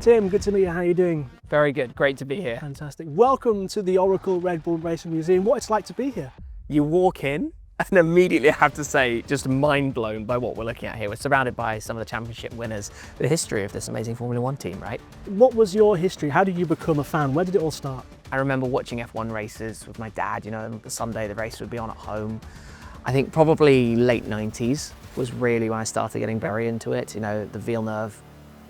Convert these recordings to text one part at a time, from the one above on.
Tim, good to meet you. How are you doing? Very good, great to be here. Fantastic. Welcome to the Oracle Red Bull Racing Museum. What it's like to be here? You walk in and immediately I have to say, just mind blown by what we're looking at here. We're surrounded by some of the championship winners, the history of this amazing Formula One team, right? What was your history? How did you become a fan? Where did it all start? I remember watching F1 races with my dad, you know, and the Sunday the race would be on at home. I think probably late 90s was really when I started getting very into it, you know, the Villeneuve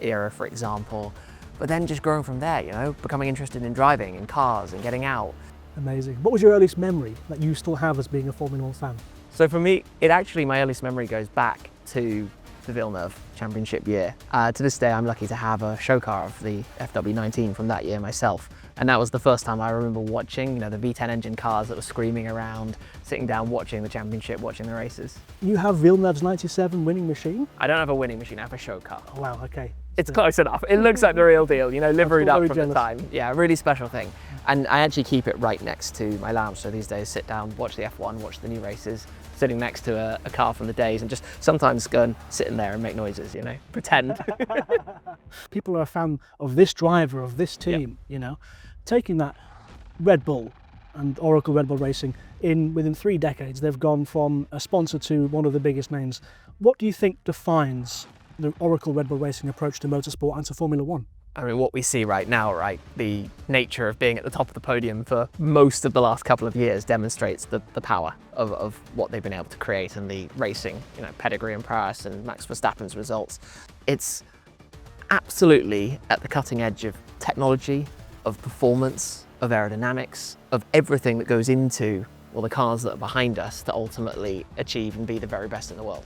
era, for example. But then just growing from there, you know, becoming interested in driving, in cars and getting out. Amazing. What was your earliest memory that you still have as being a Formula One fan? So for me, my earliest memory goes back to the Villeneuve championship year. To this day, I'm lucky to have a show car of the FW19 from that year myself. And that was the first time I remember watching, you know, the V10 engine cars that were screaming around, sitting down, watching the championship, watching the races. You have Villeneuve's 97 winning machine? I don't have a winning machine, I have a show car. Oh, wow, okay. It's close enough. It looks like the real deal, you know, liveried up from jealous. the time. Yeah, really special thing. And I actually keep it right next to my lounge. So these days, sit down, watch the F1, watch the new races, sitting next to a car from the days, and just sometimes go and sit in there and make noises, you know, pretend. People are a fan of this driver, of this team, you know. Taking that Red Bull and Oracle Red Bull Racing, within 3 decades, they've gone from a sponsor to one of the biggest names. What do you think defines the Oracle Red Bull Racing approach to motorsport and to Formula One? I mean, what we see right now, right, the nature of being at the top of the podium for most of the last couple of years demonstrates the power of what they've been able to create and the racing, you know, pedigree and prowess and Max Verstappen's results. It's absolutely at the cutting edge of technology, of performance, of aerodynamics, of everything that goes into, well, the cars that are behind us to ultimately achieve and be the very best in the world.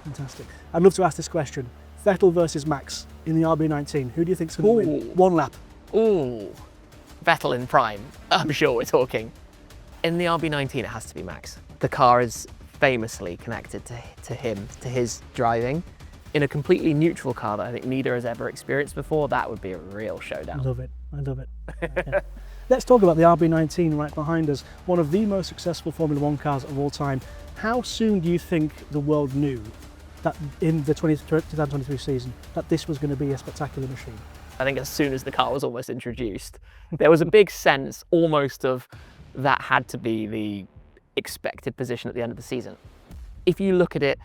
Fantastic. I'd love to ask this question. Vettel versus Max in the RB19. Who do you think's going to win? One lap. Ooh, Vettel in prime. I'm sure we're talking. In the RB19, it has to be Max. The car is famously connected to him, to his driving. In a completely neutral car that I think neither has ever experienced before, that would be a real showdown. I love it. I love it. Okay. Let's talk about the RB19 right behind us. One of the most successful Formula One cars of all time. How soon do you think the world knew that in the 2023 season that this was going to be a spectacular machine? I think as soon as the car was almost introduced, there was a big sense almost of that had to be the expected position at the end of the season. If you look at it,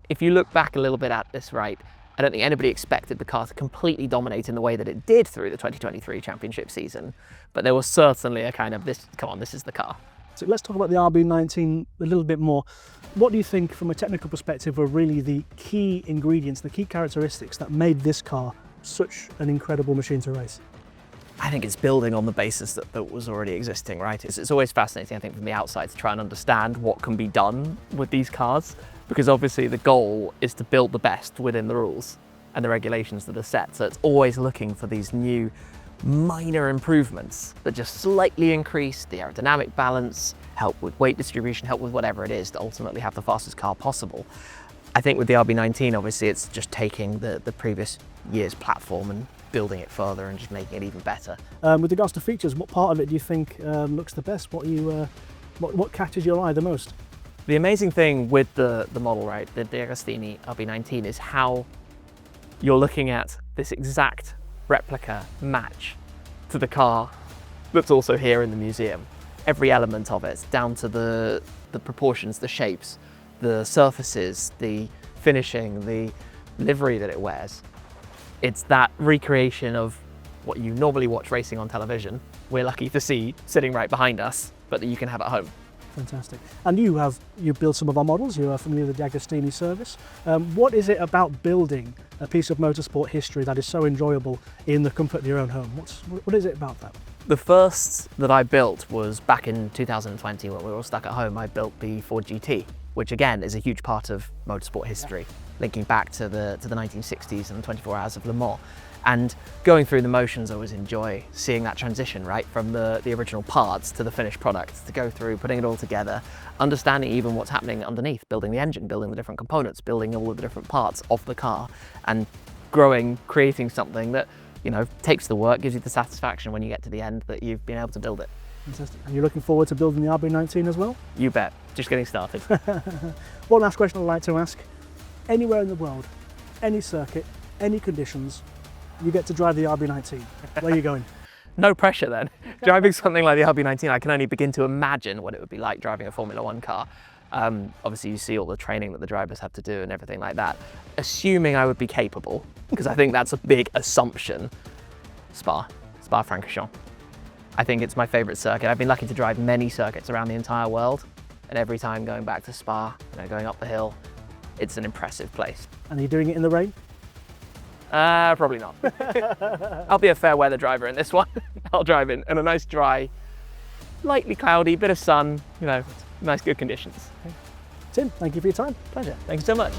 if you look back a little bit at this, right, I don't think anybody expected the car to completely dominate in the way that it did through the 2023 championship season, but there was certainly a kind of this is the car. So let's talk about the RB19 a little bit more. What do you think from a technical perspective are really the key ingredients, the key characteristics that made this car such an incredible machine to race? I think it's building on the basis that was already existing, right? It's always fascinating, I think, from the outside to try and understand what can be done with these cars, because obviously the goal is to build the best within the rules and the regulations that are set. So it's always looking for these new minor improvements that just slightly increase the aerodynamic balance, help with weight distribution, help with whatever it is to ultimately have the fastest car possible. I think with the RB19, obviously, it's just taking the previous year's platform and building it further and just making it even better. With regards to features, what part of it do you think looks the best? What catches your eye the most? The amazing thing with the model, right, the Agostini RB19, is how you're looking at this exact replica match to the car that's also here in the museum. Every element of it, down to the proportions, the shapes, the surfaces, the finishing, the livery that it wears. It's that recreation of what you normally watch racing on television, we're lucky to see sitting right behind us, but that you can have at home. Fantastic. And you build some of our models, you are familiar with the Agostini service. What is it about building a piece of motorsport history that is so enjoyable in the comfort of your own home? What is it about that? The first that I built was back in 2020 when we were all stuck at home. I built the Ford GT, which again is a huge part of motorsport history, linking back to the 1960s and the 24 Hours of Le Mans. And going through the motions, I always enjoy seeing that transition, right, from the original parts to the finished product, to go through, putting it all together, understanding even what's happening underneath, building the engine, building the different components, building all of the different parts of the car, and growing, creating something that, you know, takes the work, gives you the satisfaction when you get to the end that you've been able to build it. Fantastic. And you're looking forward to building the RB19 as well? You bet. Just getting started. One last question I'd like to ask. Anywhere in the world, any circuit, any conditions, you get to drive the RB19. Where are you going? No pressure then. Driving something like the RB19, I can only begin to imagine what it would be like driving a Formula One car. Obviously you see all the training that the drivers have to do and everything like that. Assuming I would be capable, because I think that's a big assumption, Spa-Francorchamps. I think it's my favourite circuit. I've been lucky to drive many circuits around the entire world, and every time going back to Spa, going up the hill, it's an impressive place. And are you doing it in the rain? Probably not. I'll be a fair weather driver in this one. I'll drive in a nice dry, lightly cloudy, bit of sun, nice good conditions. Tim, thank you for your time. Pleasure. Thank you so much.